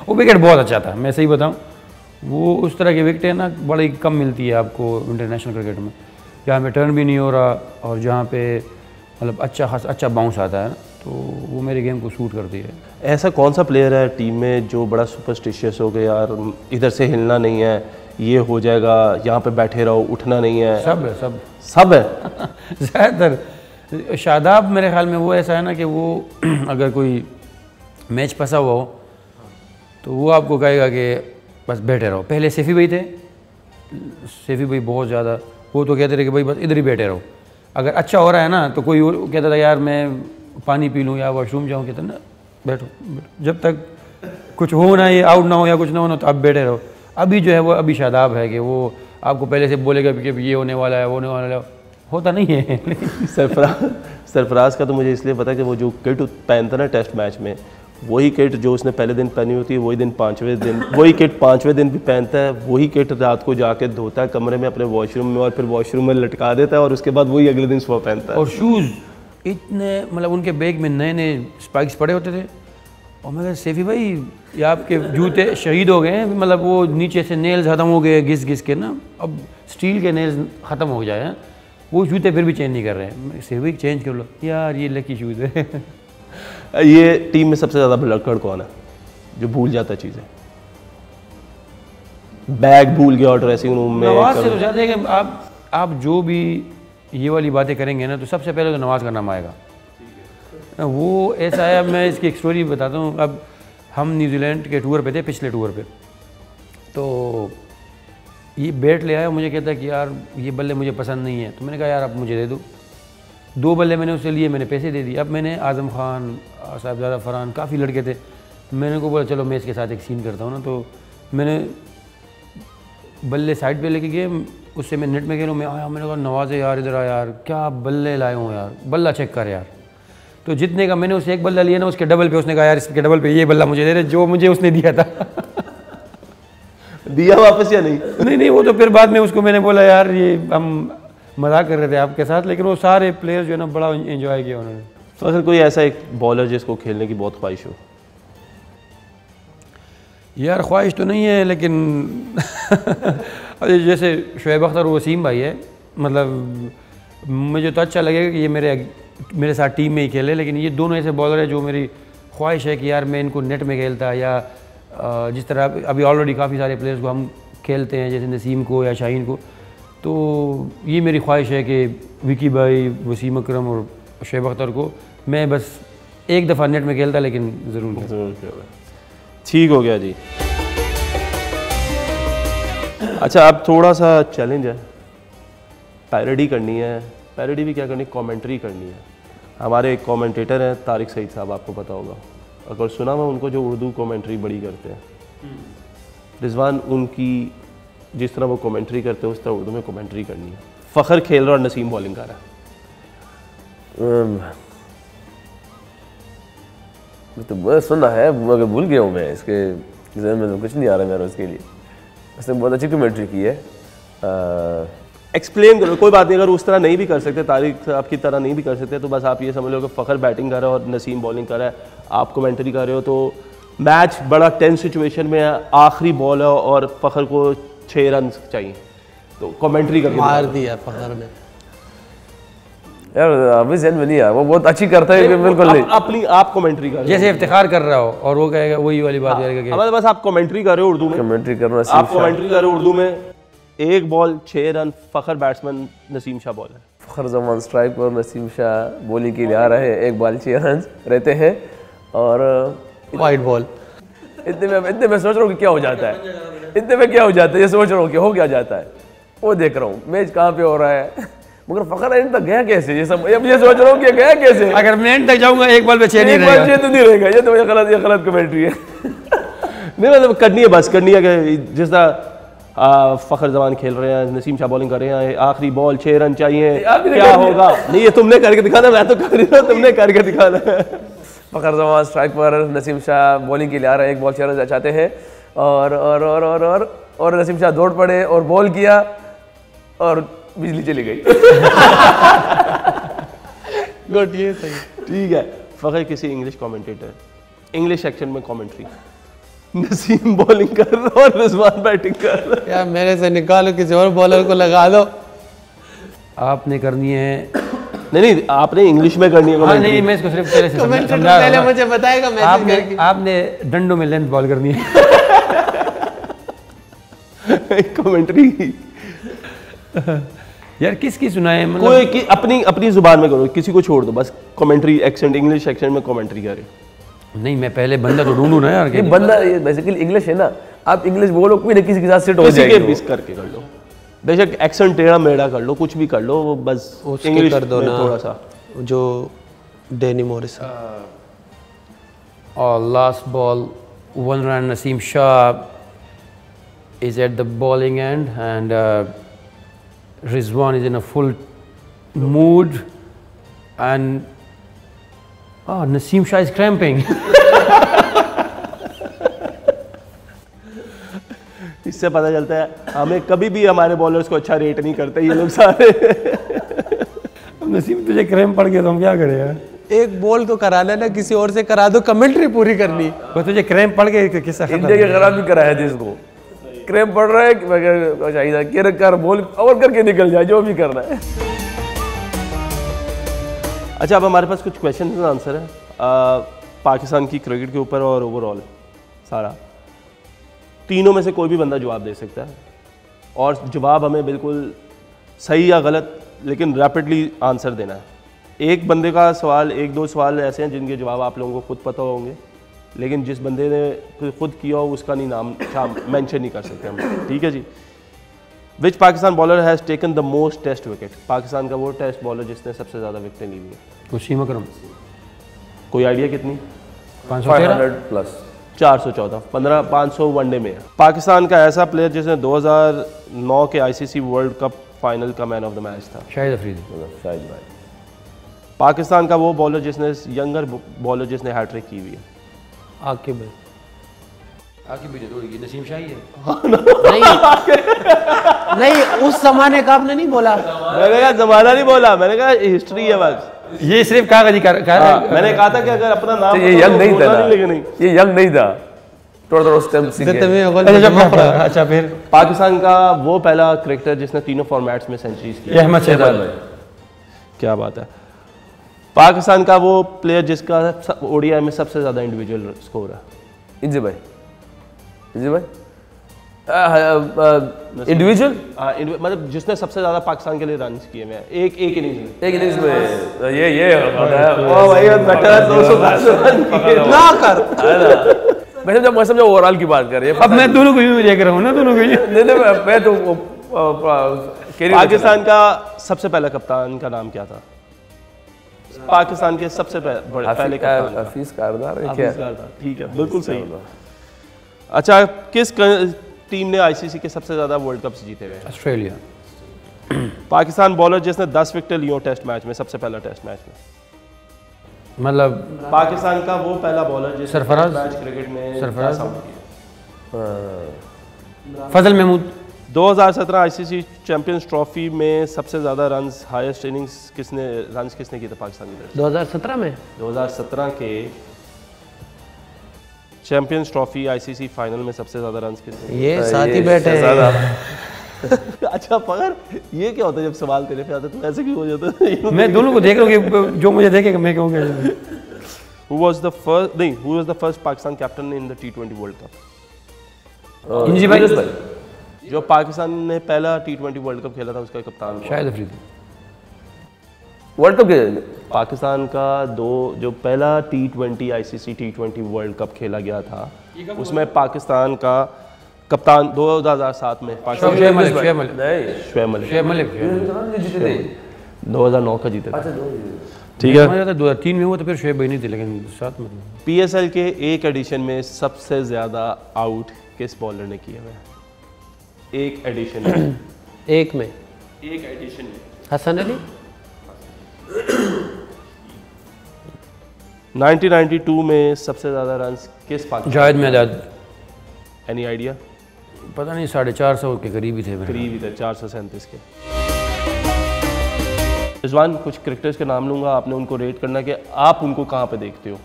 वो विकेट बहुत अच्छा था, मैं सही बताऊं, वो उस तरह की विकेट है ना बड़ी कम मिलती है आपको इंटरनेशनल क्रिकेट में, जहाँ पे टर्न भी नहीं हो रहा और जहाँ पे मतलब अच्छा बाउंस आता है, तो वो मेरे गेम को सूट करती है। ऐसा कौन सा प्लेयर है टीम में जो बड़ा सुपरस्टिशियस हो गया, यार इधर से हिलना नहीं है, ये हो जाएगा, यहाँ पे बैठे रहो, उठना नहीं है? सब है ज़्यादातर। शादाब मेरे ख्याल में वो ऐसा है ना कि वो अगर कोई मैच फंसा हुआ हो तो वो आपको कहेगा कि बस बैठे रहो। पहले सैफी भाई थे, सैफी भाई बहुत ज़्यादा वो तो कहते थे कि भाई बस इधर ही बैठे रहो, अगर अच्छा हो रहा है ना तो कोई और कहता था यार मैं पानी पी लूँ या वॉशरूम जाऊँ, कहते ना बैठो, जब तक कुछ हो ना, ये आउट ना हो या कुछ ना हो ना, तो आप बैठे रहो। अभी जो है वो अभी शादाब है कि वो आपको पहले से बोलेगा कि ये होने वाला है, वो होने वाला है, होता नहीं है। सरफराज का तो मुझे इसलिए पता है कि वो जो किट पहनता ना टेस्ट मैच में, वही किट जो उसने पहले दिन पहनी होती है, वही किट पाँचवें दिन भी पहनता है, वही किट रात को जाके धोता है कमरे में अपने वॉशरूम में और फिर वॉशरूम में लटका देता है और उसके बाद वही अगले दिन सुबह पहनता है। और शूज़ इतने मतलब उनके बैग में नए नए स्पाइक्स पड़े होते थे, और मैं कहा सैफी भाई ये आपके जूते शहीद हो गए, मतलब वो नीचे से नेल्स ख़त्म हो गए घिस घिस के ना, अब स्टील के नेल्स ख़त्म हो जाए हैं, वो जूते फिर भी चेंज नहीं कर रहे हैं। सैफी भाई चेंज कर लो यार, ये लकी शूज़ है। ये टीम में सबसे ज़्यादा भुलक्कड़ कौन है जो भूल जाता चीज़ें? बैग भूल गया और ड्रेसिंग रूम में। नवाज से तो ज़्यादा है कि आप जो भी ये वाली बातें करेंगे ना, तो सबसे पहले तो नवाज का नाम आएगा। वो ऐसा है, अब मैं इसकी एक स्टोरी बताता हूँ। अब हम न्यूजीलैंड के टूर पे थे, पिछले टूर पे, तो ये बैट ले आया, मुझे कहता है कि यार ये बल्ले मुझे पसंद नहीं है, तो मैंने कहा यार आप मुझे दे दो। 2 बल्ले मैंने उससे लिए, मैंने पैसे दे दिए। अब मैंने आज़म खान, साहिबजादा फरहान, काफ़ी लड़के थे, मैंने को बोला चलो मैं इसके साथ एक सीन करता हूँ ना, तो मैंने बल्ले साइड पे लेके गए, उससे मैं नेट में खेलूँ, मैं आया, मैंने कहा नवाज़ यार इधर आ यार, क्या बल्ले लाए हूँ यार, बल्ला चेक कर यार। तो जितने का मैंने उससे एक बल्ला लिया ना, उसके डबल पे उसने कहा यार इसके डबल पे ये बल्ला मुझे दे दे जो मुझे उसने दिया था। दिया वापस या नहीं? नहीं, वो तो फिर बाद में उसको मैंने बोला यार ये हम मजाक कर रहे थे आपके साथ, लेकिन वो सारे प्लेयर्स जो है ना बड़ा एंजॉय किया उन्होंने। तो अगर कोई ऐसा एक बॉलर जिसको खेलने की बहुत ख्वाहिश हो? यार ख्वाहिश तो नहीं है, लेकिन जैसे शुएब अख्तर वसीम भाई है, मतलब मुझे तो अच्छा लगेगा कि ये मेरे साथ टीम में ही खेले, लेकिन ये दोनों ऐसे बॉलर है जो मेरी ख्वाहिश है कि यार मैं इनको नेट में खेलता, या जिस तरह अभी ऑलरेडी काफ़ी सारे प्लेयर्स को हम खेलते हैं जैसे नसीम को या शाहीन को, तो ये मेरी ख्वाहिश है कि विकी भाई, वसीम अकरम और शुएब अख्तर को मैं बस एक दफ़ा नेट में खेलता, लेकिन ज़रूर। ठीक हो गया जी। अच्छा, अब थोड़ा सा चैलेंज है, पैरोडी करनी है। पैरोडी भी क्या करनी, कमेंट्री करनी है। हमारे एक कमेंटेटर हैं तारिक सईद साहब, आपको पता होगा, अगर सुना हुआ उनको, जो उर्दू कमेंट्री बड़ी करते हैं। रिजवान उनकी जिस तरह वो कमेंट्री करते हैं उस तरह उर्दू में कमेंट्री करनी है। फ़खर खेल रहा और नसीम बॉलिंग कर रहा है। मैं तो बहुत सुना है मगर भूल गया हूँ मैं, इसके ज़हन में तो कुछ नहीं आ रहा मेरा उसके लिए। उसने बहुत अच्छी कमेंट्री की है। एक्सप्लेन करो, कोई बात नहीं, अगर उस तरह नहीं भी कर सकते, तारिक आपकी तरह नहीं भी कर सकते, तो बस आप ये समझ लो कि फ़खर बैटिंग कर रहा है और नसीम बॉलिंग कर रहा है, आप कमेंट्री कर रहे हो, तो मैच बड़ा टेंस सिचुएशन में है, आखिरी बॉल है और फ़खर को 6 रन चाहिए, तो कमेंट्री करके मार दिया फ़खर ने यार। अभी ज़हन में नहीं आया, वो बहुत अच्छी करता है, बिल्कुल नहीं। अपनी आप कमेंट्री कर रहे हो, जैसे इफ्तिखार कर रहा हो और वो कहेगा वही वाली बात करेगा कि बस आप कमेंट्री कर रहे हो उर्दू में, कमेंट्री करना, आप कमेंट्री कर रहे हो उर्दू में। 1 ball 6 run, Fakhar batsman, Naseem Shah bowler. Fakhar Zaman strike पर, नसीम शाह बॉलिंग के लिए आ रहे हैं। 1 बॉल 6 रन रहते हैं और वाइट बॉल। इतने में सोच रहा हूँ कि क्या हो जाता है, इतने में क्या हो जाता है, ये सोच रहा हूँ कि हो क्या जाता है, वो देख रहा हूँ मैच कहाँ पे हो रहा है, मगर फ़खर एंड तक गया कैसे, ये सब अब ये सोच रहा हूँ कि गया कैसे। अगर मैं एंड तक जाऊंगा 1 बॉल पे 6 नहीं रहेगा, 6 तो नहीं रहेगा, ये तो ये गलत कमेंट्री है। नहीं मतलब करनी है, बस करनी है कि जिस तरह फ़खर जमान खेल रहे हैं, नसीम शाह बॉलिंग कर रहे हैं, आखिरी बॉल 6 रन चाहिए, क्या होगा। नहीं, ये तुमने करके दिखाना, मैं तो कर रही हूँ, तुमने करके दिखाना है। फ़खर जमान स्ट्राइक पर, नसीम शाह बॉलिंग के लिए आ रहे हैं, 1 बॉल 6 रन चाहते हैं और नसीम शाह दौड़ पड़े और बॉल किया और बिजली चली गई। गुड, ये सही। ठीक है, फ़खर किसी इंग्लिश कमेंटेटर, इंग्लिश सेक्शन में कमेंट्री, नसीम बॉलिंग कर रहा और रिजवान बैटिंग कर रहा। यार मेरे से निकालो, किसी और बॉलर को लगा दो। आपने करनी है। नहीं, आपने इंग्लिश में करनी है। नहीं, मैं इसको सिर्फ तेरे से समझा, पहले मुझे बताएगा मैसेज करके। आपने डंडों में लेंथ बॉल करनी है। कमेंट्री यार किसकी सुनाए, मतलब कोई कि अपनी जुबान में करो, किसी को छोड़ दो, बस कमेंट्री एक्सेंट, इंग्लिश एक्सेंट में कमेंट्री करे। नहीं, मैं पहले बंदा तो ढूंढूं ना यार। ये बंदा ये बेसिकली इंग्लिश है ना, आप इंग्लिश बोलो कोई ना किसी के साथ सेट हो जाएगी, मिस करके कर लो, बेशक एक्सेंट टेढ़ा मेढ़ा कर लो, कुछ भी कर लो, वो बस इंग्लिश कर दो ना थोड़ा सा, जो डेनी मॉरिस। और last ball 1 run, Naseem Shah is at the bowling end and Rizwan is in a full mood and Naseem Shah is cramping. इससे पता चलता है हमें कभी भी हमारे बॉलर्स को अच्छा रेट नहीं करते ये लोग सारे। नसीम तुझे क्रैम्प पड़ गया तो हम क्या करें यार। एक बॉल तो करा लेना, किसी और से करा दो, कमेंट्री पूरी करनी। बस तुझे क्रैम्प पड़ गया, किस्सा खत्म। इंडिया के खराब भी कराया था इसको, क्रैम्प पड़ रहा है चाहिए कि कर बॉल और करके निकल जाए, जो भी करना है। अच्छा, अब हमारे पास कुछ क्वेश्चन का आंसर है पाकिस्तान की क्रिकेट के ऊपर और ओवरऑल सारा। तीनों में से कोई भी बंदा जवाब दे सकता है और जवाब हमें बिल्कुल सही या गलत लेकिन रैपिडली आंसर देना है। एक बंदे का सवाल, 1-2 सवाल ऐसे हैं जिनके जवाब आप लोगों को खुद पता होंगे, लेकिन जिस बंदे ने खुद किया हो उसका नहीं नाम मेंशन नहीं कर सकते हम, ठीक है जी। Which Pakistan bowler has taken the most test wicket? Pakistan का वो टेस्ट बॉलर जिसने सबसे ज़्यादा विकेटें ली हुई है। वसीम अकरम। कोई आइडिया कितनी? 500 प्लस 414, 500 वनडे में है। पाकिस्तान का ऐसा प्लेयर जिसने 2009 के ICC वर्ल्ड कप फाइनल का मैन ऑफ द मैच था। शाहिद अफरीदी। शाहिद भाई। पाकिस्तान का वो बॉलर जिसने यंगर बॉलर जिसने हैट्रिक की हुई है। आकिब भाई। आगे भी थोड़ी नसीम शाही है। नहीं उस जमाने का आपने नहीं बोला। मैंने कहा जमाना नहीं बोला, मैंने कहा हिस्ट्री है बस। ये सिर्फ कागजी मैंने कहा था कि अगर अपना नाम ये यंग नहीं था, लेकिन नहीं, ये यंग नहीं था, थोड़ा थोड़ा स्टेम अच्छा फिर पाकिस्तान का वो पहला क्रिकेटर जिसने तीनों फॉर्मेट्स में सेंचुरीज की। अहमद शहबाज। क्या बात है। पाकिस्तान का वो प्लेयर जिसका ओडीआई में सबसे ज्यादा इंडिविजुअल स्कोर है। इंजी भाई, इंजी भाई इंडिविजुअल मतलब जिसने सबसे ज्यादा पाकिस्तान के लिए रन किए हुए हैं एक इनिंग्स में। एक इनिंग्स में ये ओ भाई बेटर 210 रन किए ना कर। मैं समझा ओवरऑल की बात कर रही है। अब मैं दोनों को ही देख रहा हूँ ना, दोनों को ही। नहीं मैं तो पाकिस्तान का सबसे पहला कप्तान का नाम क्या था? पाकिस्तान के सबसे पहले कप्तान हफीज कारदार है क्या? ठीक है, बिल्कुल सही। अच्छा, किस टीम ने आईसीसी के सबसे ज्यादा वर्ल्ड कप्स जीते हुए? ऑस्ट्रेलिया। पाकिस्तान बॉलर जिसने 10 विकेट लियो टेस्ट मैच में, सबसे पहला टेस्ट मैच में। मतलब पाकिस्तान का वो पहला बॉलर जिसने सरफराज मैच क्रिकेट में सरफराज फजल महमूद। 2017 आईसीसी चैंपियंस ट्रॉफी में सबसे ज्यादा रन्स हाईएस्ट इनिंग्स किसने किए थे पाकिस्तान की तरफ से? 2017 में 2017 के चैंपियंस ट्रॉफी आईसीसी फाइनल में सबसे ज्यादा रन्स किसने? ये साथ ही बैठे हैं। अच्छा फखर, ये क्या होता है जब सवाल तेरे पे आता है तो ऐसे क्यों हो जाता है? मैं दोनों को देख रहा हूँ कि जो मुझे देखेगा मैं कहूँगा। Who was the first Pakistan captain in the T20 world cup? Inzi भाई। जो पाकिस्तान ने पहला T20 वर्ल्ड कप खेला था उसका कप्तान शाहिद अफरीदी। वर्ल्ड कप पाकिस्तान का जो पहला T20 ICC T20 world cup खेला गया था उसमें पाकिस्तान का कप्तान 2007 में पाकिस्तान शुएब मलिक 2009 का जीते थे। ठीक है, 2003 में हुआ तो फिर शुएब भाई नहीं थे, लेकिन साथ में पीएसएल के एक एडिशन में सबसे ज्यादा आउट किस बॉलर ने किए हुए? एक एडिशन में एक एडिशन में हसन अली। 1992 में सबसे ज्यादा रन्स किस Pakistan? Javed my dad. Any idea? पता नहीं, 450 के करीब ही थे। करीब ही थे, 437 के। रिजवान, कुछ क्रिकेटर्स के नाम लूंगा, आपने उनको रेट करना कि आप उनको कहाँ पे देखते हो,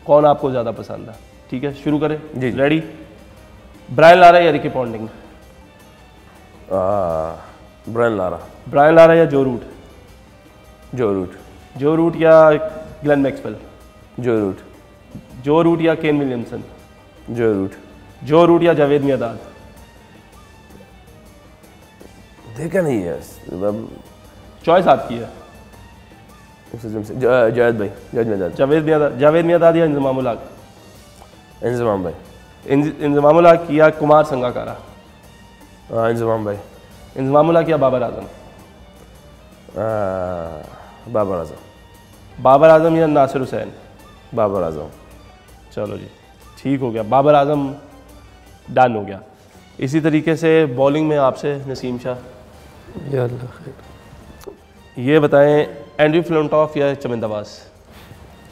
कौन आपको ज़्यादा पसंद है। ठीक है, शुरू करें जी। रेडी? ब्रायन लारा या रिकी पॉन्टिंग? ब्रायन लारा या जो रूट? जो रूट या ग्लेन मैक्सवेल? जो रूट या केन विलियमसन? जो रूट या जावेद मियादाद? देखा नहीं है, चॉइस आपकी है। जावेद मियादाद या इंजमाम उल हक? इंजमाम उल हक या कुमार संगाकारा? इंजमाम भाई। इंजमाम उल हक या बाबर आजम? बाबर आजम या नासिर हुसैन? बाबर आजम। चलो जी, ठीक हो गया, बाबर आजम डन हो गया। इसी तरीके से बॉलिंग में आपसे नसीम शाह, ये बताएं एंड्रयू फ्लिंटॉफ या चमिंदाबाज?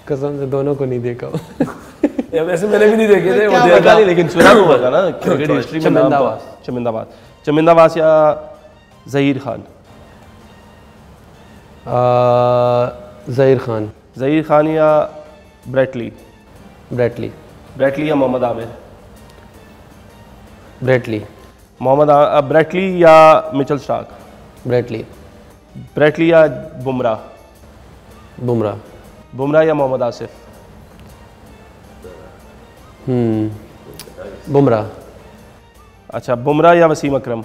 कसम से दोनों को नहीं देखा। वैसे मैंने भी नहीं देखे थे, वो देखा नहीं, लेकिन सुना तो होगा ना क्रिकेट हिस्ट्री में नाम। चमिंदाबाज या ज़हीर खान? ज़हीर खान या ब्रेटली या मोहम्मद आमिर? ब्रेटली या मिचेल स्टार्क? ब्रेटली या बुमराह या मोहम्मद आसिफ? बुमराह। अच्छा, बुमराह या वसीम अकरम?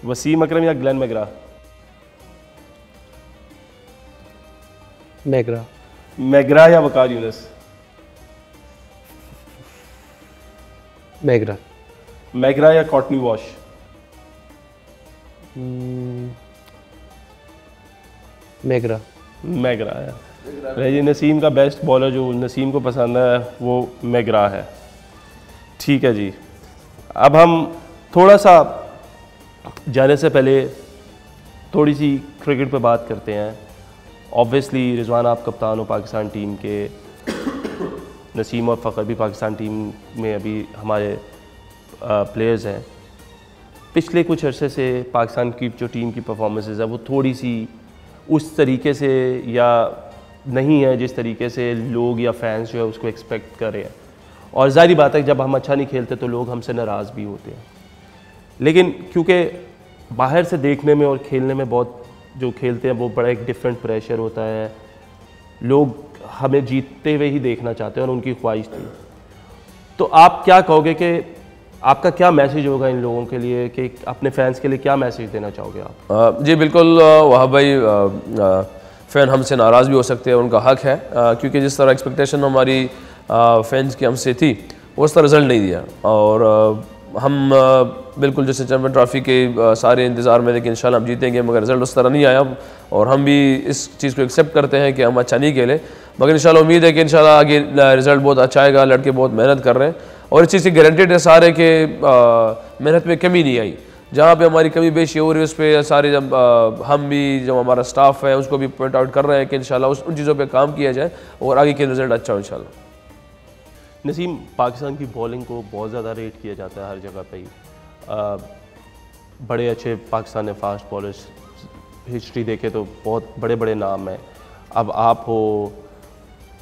वसीम अकरम या ग्लेन मैकग्रा? मैकग्रा या वकार यूनुस? मैकग्रा या कॉटनी वॉश? मैकग्रा है। जी, नसीम का बेस्ट बॉलर जो नसीम को पसंद है वो मैकग्रा है। ठीक है जी, अब हम थोड़ा सा जाने से पहले थोड़ी सी क्रिकेट पे बात करते हैं। ऑब्वियसली रिजवान आप कप्तान हो पाकिस्तान टीम के, नसीम और फ़खर भी पाकिस्तान टीम में अभी हमारे प्लेयर्स हैं। पिछले कुछ अरसे से पाकिस्तान की जो टीम की परफॉर्मेंसेस है वो थोड़ी सी उस तरीके से या नहीं है जिस तरीके से लोग या फैंस जो है उसको एक्सपेक्ट कर रहे हैं। और ज़ाहिर बात है जब हम अच्छा नहीं खेलते तो लोग हमसे नाराज़ भी होते हैं, लेकिन क्योंकि बाहर से देखने में और खेलने में बहुत जो खेलते हैं वो बड़ा एक डिफरेंट प्रेशर होता है। लोग हमें जीतते हुए ही देखना चाहते हैं और उनकी ख्वाहिश थी। तो आप क्या कहोगे कि आपका क्या मैसेज होगा इन लोगों के लिए, कि अपने फैंस के लिए क्या मैसेज देना चाहोगे आप? जी बिल्कुल वहाँ भाई, फ़ैन हमसे नाराज़ भी हो सकते हैं, उनका हक है, क्योंकि जिस तरह एक्सपेक्टेशन हमारी फैंस की हमसे थी वो उस तरह रिज़ल्ट नहीं दिया। और हम बिल्कुल जैसे चैम्पियन ट्रॉफी के सारे इंतज़ार में थे कि इंशाल्लाह हम जीतेंगे, मगर रिज़ल्ट उस तरह नहीं आया। और हम भी इस चीज़ को एक्सेप्ट करते हैं कि हम अच्छा नहीं खेले, मगर इंशाल्लाह उम्मीद है कि इंशाल्लाह आगे रिज़ल्ट बहुत अच्छा आएगा। लड़के बहुत मेहनत कर रहे हैं और इस चीज़ की गारंटेड है सारे के मेहनत में कमी नहीं आई। जहाँ पे हमारी कमी बेशी हो रही है उस पर सारे जब हम भी जब हमारा स्टाफ है उसको भी पॉइंट आउट कर रहे हैं कि इंशाल्लाह उन चीज़ों पे काम किया जाए और आगे के रिज़ल्ट अच्छा हो इंशाल्लाह। नसीम, पाकिस्तान की बॉलिंग को बहुत ज़्यादा रेट किया जाता है हर जगह पे ही। बड़े अच्छे पाकिस्तान ने फास्ट बॉलर्स हिस्ट्री देखे तो बहुत बड़े बड़े नाम हैं। अब आप हो,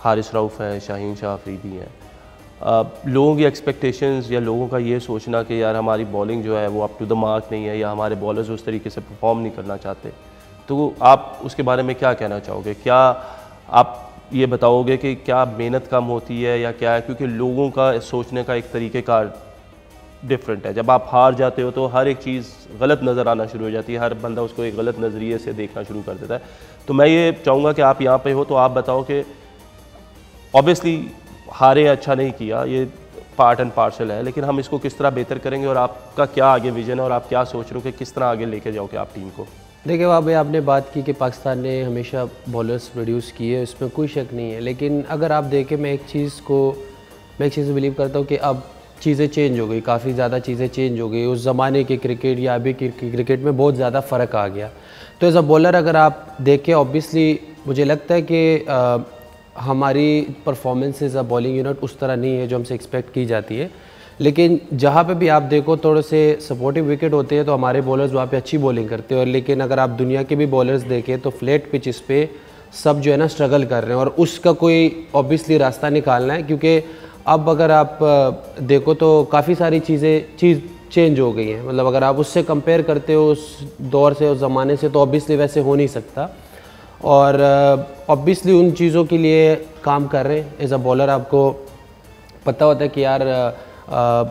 हारिस रऊफ़ है, शाहीन शाह अफरीदी हैं। लोगों की एक्सपेक्टेशंस या लोगों का ये सोचना कि यार हमारी बॉलिंग जो है वो अप टू द मार्क नहीं है या हमारे बॉलर्स उस तरीके से परफॉर्म नहीं करना चाहते, तो आप उसके बारे में क्या कहना चाहोगे? क्या आप ये बताओगे कि क्या मेहनत कम होती है या क्या है? क्योंकि लोगों का सोचने का एक तरीक़ेकार डिफरेंट है। जब आप हार जाते हो तो हर एक चीज़ गलत नज़र आना शुरू हो जाती है, हर बंदा उसको एक गलत नज़रिए से देखना शुरू कर देता है। तो मैं ये चाहूँगा कि आप यहाँ पे हो तो आप बताओ कि ऑब्वियसली हारे अच्छा नहीं किया, ये पार्ट एंड पार्सल है, लेकिन हम इसको किस तरह बेहतर करेंगे और आपका क्या आगे विजन है और आप क्या सोच रहे हो कि किस तरह आगे लेके जाओगे आप टीम को? देखिए वहाँ भाई, आपने बात की कि पाकिस्तान ने हमेशा बॉलर्स प्रोड्यूस किए, उसमें कोई शक नहीं है। लेकिन अगर आप देखें, मैं एक चीज़ बिलीव करता हूँ कि अब चीज़ें चेंज हो गई, काफ़ी ज़्यादा चीज़ें चेंज हो गई। उस ज़माने के क्रिकेट या अभी के क्रिकेट में बहुत ज़्यादा फ़र्क आ गया। तो एज़ अ बॉलर अगर आप देखें, ऑब्वियसली मुझे लगता है कि हमारी performance as a bowling unit उस तरह नहीं है जो हमसे एक्सपेक्ट की जाती है। लेकिन जहाँ पे भी आप देखो थोड़े से सपोर्टिव विकेट होते हैं तो हमारे बॉलर्स वहाँ पे अच्छी बॉलिंग करते हैं। और लेकिन अगर आप दुनिया के भी बॉलर्स देखें तो फ्लैट पिचेस पे सब जो है ना स्ट्रगल कर रहे हैं, और उसका कोई ऑब्वियसली रास्ता निकालना है। क्योंकि अब अगर आप देखो तो काफ़ी सारी चीज़ चेंज हो गई हैं। मतलब अगर आप उससे कंपेयर करते हो उस दौर से, उस ज़माने से, तो ऑब्वियसली वैसे हो नहीं सकता। और ऑब्वियसली उन चीज़ों के लिए काम कर रहे हैं। एज़ अ बॉलर आपको पता होता है कि यार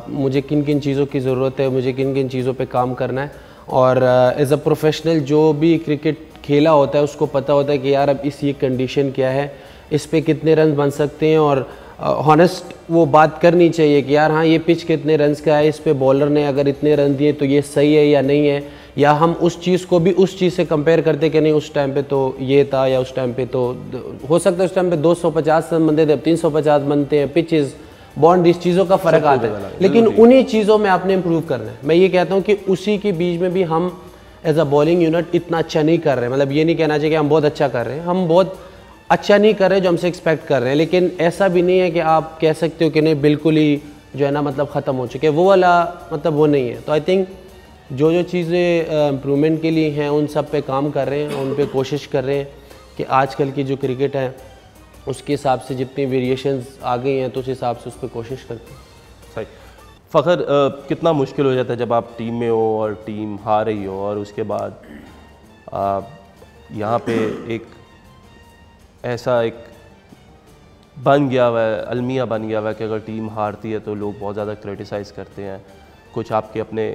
मुझे किन किन चीज़ों की ज़रूरत है, मुझे किन किन चीज़ों पे काम करना है। और एज़ अ प्रोफेशनल जो भी क्रिकेट खेला होता है उसको पता होता है कि यार अब ये कंडीशन क्या है, इस पे कितने रन बन सकते हैं। और हॉनेस्ट वो बात करनी चाहिए कि यार हाँ ये पिच कितने रन्स का है, इस पे बॉलर ने अगर इतने रन दिए तो ये सही है या नहीं है। या हम उस चीज़ को भी उस चीज़ से कंपेयर करते कि नहीं उस टाइम पे तो ये था, या उस टाइम पे तो हो सकता है उस टाइम पे 250 रन बनते थे, 350 बनते हैं। पिचेस, बॉन्ड, इस चीज़ों का फ़र्क आता है, लेकिन उन्हीं चीज़ों में आपने इम्प्रूव करना है। मैं ये कहता हूँ कि उसी के बीच में भी हम एज अ बॉलिंग यूनिट इतना अच्छा नहीं कर रहे हैं। मतलब ये नहीं कहना चाहिए कि हम बहुत अच्छा कर रहे हैं, हम बहुत अच्छा नहीं कर रहे जो हमसे एक्सपेक्ट कर रहे हैं। लेकिन ऐसा भी नहीं है कि आप कह सकते हो कि नहीं बिल्कुल ही जो है ना मतलब ख़त्म हो चुके हैं, वो वाला मतलब वो नहीं है। तो आई थिंक जो चीज़ें इम्प्रूवमेंट के लिए हैं उन सब पे काम कर रहे हैं, उन पे कोशिश कर रहे हैं कि आजकल की जो क्रिकेट है उसके हिसाब से जितनी वेरिएशंस आ गई हैं तो उस हिसाब से उस पर कोशिश करते हैं। सही। फ़खर, कितना मुश्किल हो जाता है जब आप टीम में हो और टीम हार रही हो और उसके बाद यहाँ पे एक ऐसा एक बन गया हुआ है, अलमिया बन गया हुआ है कि अगर टीम हारती है तो लोग बहुत ज़्यादा क्रिटिसाइज़ करते हैं। कुछ आपके अपने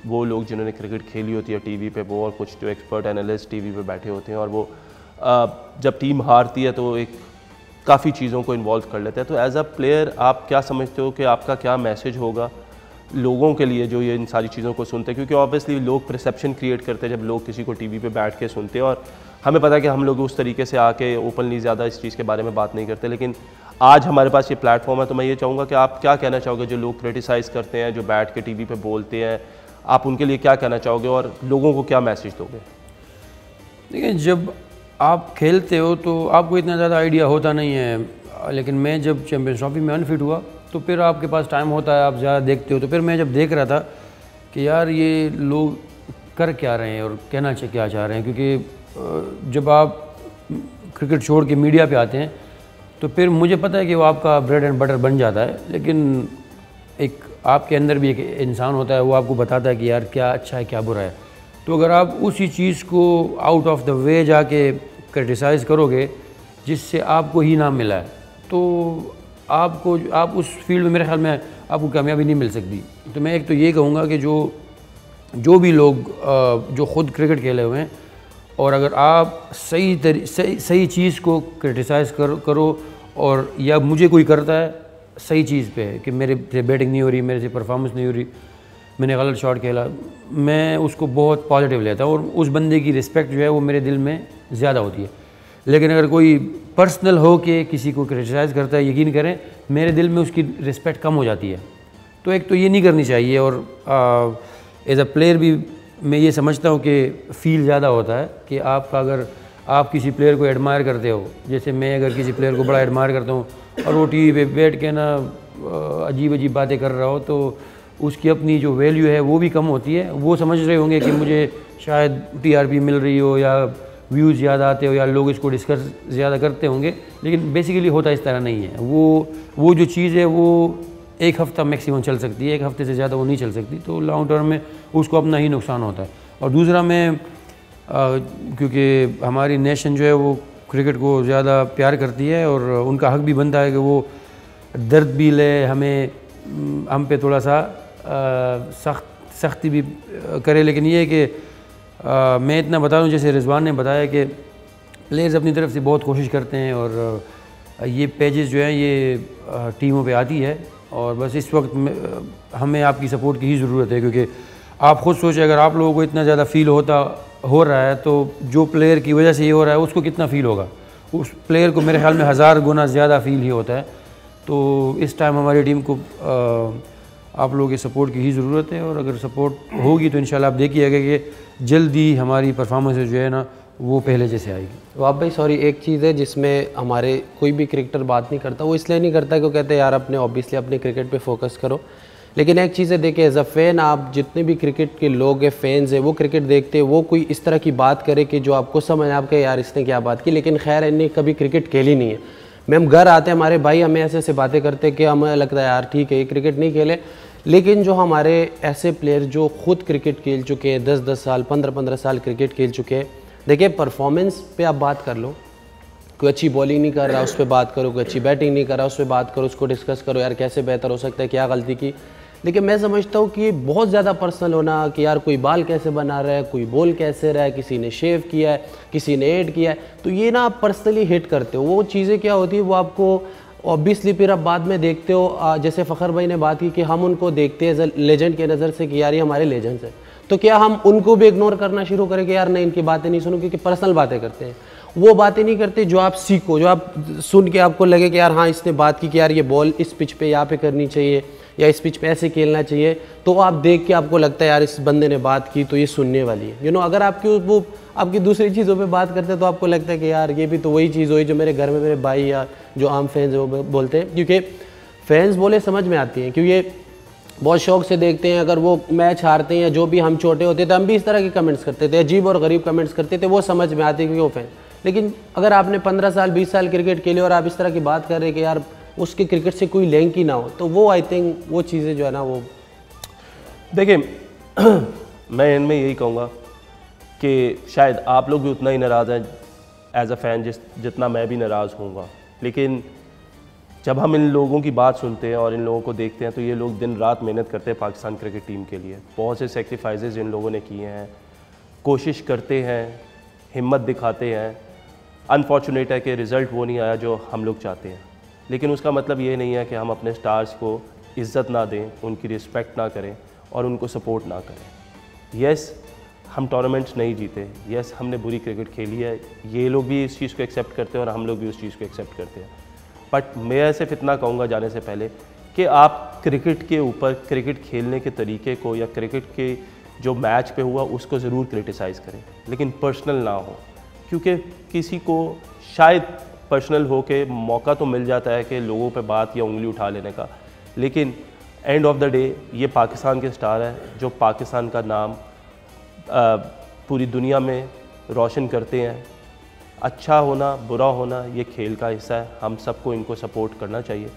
वो लोग जिन्होंने क्रिकेट खेली होती है टीवी पे वो, और कुछ जो एक्सपर्ट एनालिस्ट टीवी पे बैठे होते हैं और वो जब टीम हारती है तो एक काफ़ी चीज़ों को इन्वॉल्व कर लेते हैं। तो एज अ प्लेयर आप क्या समझते हो कि आपका क्या मैसेज होगा लोगों के लिए जो ये इन सारी चीज़ों को सुनते हैं? क्योंकि ऑब्वियसली लोग परसेप्शन क्रिएट करते हैं जब लोग किसी को टीवी पे बैठ के सुनते हैं, और हमें पता है कि हम लोग उस तरीके से आके ओपनली ज़्यादा इस चीज़ के बारे में बात नहीं करते। लेकिन आज हमारे पास ये प्लेटफॉर्म है तो मैं ये चाहूँगा कि आप क्या कहना चाहोगे जो लोग क्रिटिसाइज़ करते हैं, जो बैठ के टीवी पे बोलते हैं, आप उनके लिए क्या कहना चाहोगे और लोगों को क्या मैसेज दोगे? देखिए, जब आप खेलते हो तो आपको इतना ज़्यादा आइडिया होता नहीं है, लेकिन मैं जब चैम्पियंस ट्रॉफी में अनफिट हुआ तो फिर आपके पास टाइम होता है, आप ज़्यादा देखते हो। तो फिर मैं जब देख रहा था कि यार ये लोग कर क्या रहे हैं और कहना क्या चाह रहे हैं, क्योंकि जब आप क्रिकेट छोड़ के मीडिया पे आते हैं तो फिर मुझे पता है कि वो आपका ब्रेड एंड बटर बन जाता है, लेकिन एक आपके अंदर भी एक इंसान होता है, वो आपको बताता है कि यार क्या अच्छा है क्या बुरा है। तो अगर आप उसी चीज़ को आउट ऑफ द वे जाके क्रिटिसाइज़ करोगे जिससे आपको ही नाम मिला है, तो आप उस फील्ड में मेरे ख्याल में आपको कामयाबी नहीं मिल सकती। तो मैं एक तो ये कहूँगा कि जो भी लोग जो ख़ुद क्रिकेट खेले हुए हैं, और अगर आप सही चीज़ को क्रिटिसाइज़ करो और या मुझे कोई करता है सही चीज़ पे कि मेरे से बैटिंग नहीं हो रही, मेरे से परफॉर्मेंस नहीं हो रही, मैंने गलत शॉट खेला, मैं उसको बहुत पॉजिटिव लेता हूँ और उस बंदे की रिस्पेक्ट जो है वो मेरे दिल में ज़्यादा होती है। लेकिन अगर कोई पर्सनल हो के किसी को क्रिटिसाइज़ करता है, यकीन करें मेरे दिल में उसकी रिस्पेक्ट कम हो जाती है। तो एक तो ये नहीं करनी चाहिए, और एज अ प्लेयर भी मैं ये समझता हूँ कि फ़ील ज़्यादा होता है कि आपका, अगर आप किसी प्लेयर को एडमायर करते हो, जैसे मैं अगर किसी प्लेयर को बड़ा एडमायर करता हूँ और वो टीवी पे बैठ के ना अजीब बातें कर रहा हो, तो उसकी अपनी जो वैल्यू है वो भी कम होती है। वो समझ रहे होंगे कि मुझे शायद टीआरपी मिल रही हो या व्यूज़ ज़्यादा आते हो या लोग इसको डिस्कस ज़्यादा करते होंगे, लेकिन बेसिकली होता इस तरह नहीं है। वो जो चीज़ है वो एक हफ़्ता मैक्सिमम चल सकती है, एक हफ़्ते से ज़्यादा वो नहीं चल सकती, तो लॉन्ग टर्म में उसको अपना ही नुकसान होता है। और दूसरा, मैं क्योंकि हमारी नेशन जो है वो क्रिकेट को ज़्यादा प्यार करती है और उनका हक भी बनता है कि वो दर्द भी ले, हम पे थोड़ा सा सख्ती भी करे। लेकिन ये है कि मैं इतना बता दूं, जैसे रिजवान ने बताया कि प्लेयर्स अपनी तरफ से बहुत कोशिश करते हैं और ये पेजेस जो हैं ये टीमों पे आती है, और बस इस वक्त हमें आपकी सपोर्ट की ही ज़रूरत है, क्योंकि आप ख़ुद सोचें अगर आप लोगों को इतना ज़्यादा फ़ील हो रहा है तो जो प्लेयर की वजह से ये हो रहा है उसको कितना फ़ील होगा। उस प्लेयर को मेरे ख्याल में 1000 गुना ज़्यादा फ़ील ही होता है। तो इस टाइम हमारी टीम को आप लोगों के सपोर्ट की ही ज़रूरत है, और अगर सपोर्ट होगी तो इंशाल्लाह आप देखिएगा कि जल्दी हमारी परफॉर्मेंस जो है ना वो पहले जैसे आएगी। वाह भाई, सॉरी, एक चीज़ है जिसमें हमारे कोई भी क्रिकेटर बात नहीं करता, वो इसलिए नहीं करता कि वो कहते हैं यार अपने ऑब्वियसली अपने क्रिकेट पे फोकस करो। लेकिन एक चीज़ है, देखिए एज अ फ़ैन, आप जितने भी क्रिकेट के लोग हैं, फैंस हैं, वो क्रिकेट देखते हैं, वो कोई इस तरह की बात करे कि जो आपको समझ आप कहे यार इसने क्या बात की, लेकिन खैर इन्हें कभी क्रिकेट खेली नहीं है। मैं हम घर आते हैं, हमारे भाई हमें ऐसे ऐसे बातें करते हैं कि हमें लगता है यार ठीक है ये क्रिकेट नहीं खेले, लेकिन जो हमारे ऐसे प्लेयर जो खुद क्रिकेट खेल चुके हैं, 10-10 साल 15-15 साल क्रिकेट खेल चुके हैं, देखिए परफॉर्मेंस पे आप बात कर लो, कोई अच्छी बॉलिंग नहीं कर रहा उस पर बात करो, कोई अच्छी बैटिंग नहीं कर रहा उस पर बात करो, उसको डिस्कस करो यार कैसे बेहतर हो सकता है, क्या गलती की। लेकिन मैं समझता हूँ कि ये बहुत ज़्यादा पर्सनल होना कि यार कोई बाल कैसे बना रहा है, कोई बॉल कैसे रहा है, किसी ने शेव किया है, किसी ने एड किया है, तो ये ना आप पर्सनली हिट करते हो। वो चीज़ें क्या होती है वो आपको ऑब्वियसली फिर आप बाद में देखते हो। जैसे फ़खर भाई ने बात की कि हम उनको देखते हैं एज अ लेजेंड के नज़र से कि यार ये हमारे लेजेंड्स हैं, तो क्या हम उनको भी इग्नोर करना शुरू करें कि यार नहीं इनकी बातें नहीं सुनो, क्योंकि पर्सनल बातें करते हैं। वो बातें नहीं करते जो आप सीखो, जो आप सुन के आपको लगे कि यार हाँ इसने बात की कि यार ये बॉल इस पिच पे यहाँ पे करनी चाहिए या इस पिच पे ऐसे खेलना चाहिए, तो आप देख के आपको लगता है यार इस बंदे ने बात की तो ये सुनने वाली है। अगर आपकी दूसरी चीज़ों पे बात करते हैं तो आपको लगता है कि यार ये भी तो वही चीज़ हुई जो मेरे घर में मेरे भाई या जो आम फैंस है वो बोलते हैं, क्योंकि फैंस बोले समझ में आती हैं, क्योंकि बहुत शौक से देखते हैं। अगर वो मैच हारते हैं या जो भी हम छोटे होते थे हम भी इस तरह के कमेंट्स करते थे, अजीब और गरीब कमेंट्स करते थे, वो समझ में आते क्योंकि वो फैन। लेकिन अगर आपने 15 साल 20 साल क्रिकेट खेले और आप इस तरह की बात कर रहे हैं कि यार उसके क्रिकेट से कोई लिंक ही ना हो, तो वो आई थिंक वो चीज़ें जो है ना वो देखिए मैं इनमें यही कहूँगा कि शायद आप लोग भी उतना ही नाराज़ हैं एज अ फ़ैन जितना मैं भी नाराज़ होऊंगा। लेकिन जब हम इन लोगों की बात सुनते हैं और इन लोगों को देखते हैं तो ये लोग दिन रात मेहनत करते हैं पाकिस्तान क्रिकेट टीम के लिए। बहुत से सेक्रीफाइसेस इन लोगों ने किए हैं, कोशिश करते हैं, हिम्मत दिखाते हैं। अनफॉर्चुनेट है कि रिज़ल्ट वो नहीं आया जो हम लोग चाहते हैं, लेकिन उसका मतलब ये नहीं है कि हम अपने स्टार्स को इज़्ज़त ना दें, उनकी रिस्पेक्ट ना करें और उनको सपोर्ट ना करें। यस हम टूर्नामेंट्स नहीं जीते, यस हमने बुरी क्रिकेट खेली है, ये लोग भी इस चीज़ को एक्सेप्ट करते हैं और हम लोग भी उस चीज़ को एक्सेप्ट करते हैं। बट मैं सिर्फ इतना कहूँगा जाने से पहले कि आप क्रिकेट के ऊपर, क्रिकेट खेलने के तरीके को या क्रिकेट के जो मैच पे हुआ उसको ज़रूर क्रिटिसाइज़ करें, लेकिन पर्सनल ना हो, क्योंकि किसी को शायद पर्सनल हो के मौका तो मिल जाता है कि लोगों पे बात या उंगली उठा लेने का, लेकिन एंड ऑफ द डे ये पाकिस्तान के स्टार है जो पाकिस्तान का नाम पूरी दुनिया में रोशन करते हैं। अच्छा होना बुरा होना ये खेल का हिस्सा है, हम सबको इनको सपोर्ट करना चाहिए।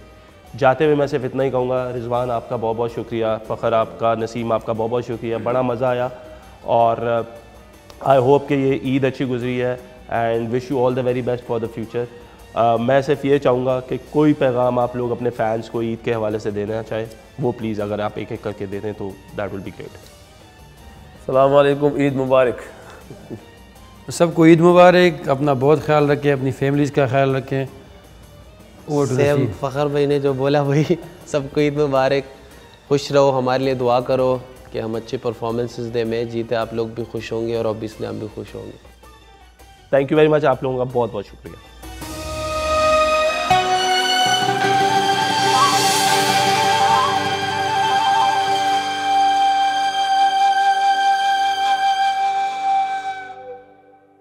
जाते हुए मैं सिर्फ इतना ही कहूँगा, रिजवान आपका बहुत बहुत शुक्रिया, फ़खर आपका, नसीम आपका बहुत बहुत शुक्रिया, बड़ा मज़ा आया और आई होप कि ये ईद अच्छी गुजरी है and wish you all the very best for the future. मैं सिर्फ ये चाहूँगा कि कोई पैगाम आप लोग अपने फ़ैन्स को ईद के हवाले से देना चाहे वो प्लीज़ अगर आप एक एक करके दे दें तो दैट विल बी ग्रेट। अस्सलाम वालेकुम, ईद मुबारक। सबको ईद मुबारक, अपना बहुत ख्याल रखें, अपनी फैमिलीज़ का ख्याल रखें। सेम फ़खर भाई ने जो बोला वही, सबको ईद मुबारक, खुश रहो, हमारे लिए दुआ करो कि हम अच्छे परफॉर्मेंसेस दें, मैच जीते, आप लोग भी खुश होंगे और ऑब्वियसली हम भी खुश होंगे। थैंक यू वेरी मच, आप लोगों का बहुत बहुत शुक्रिया।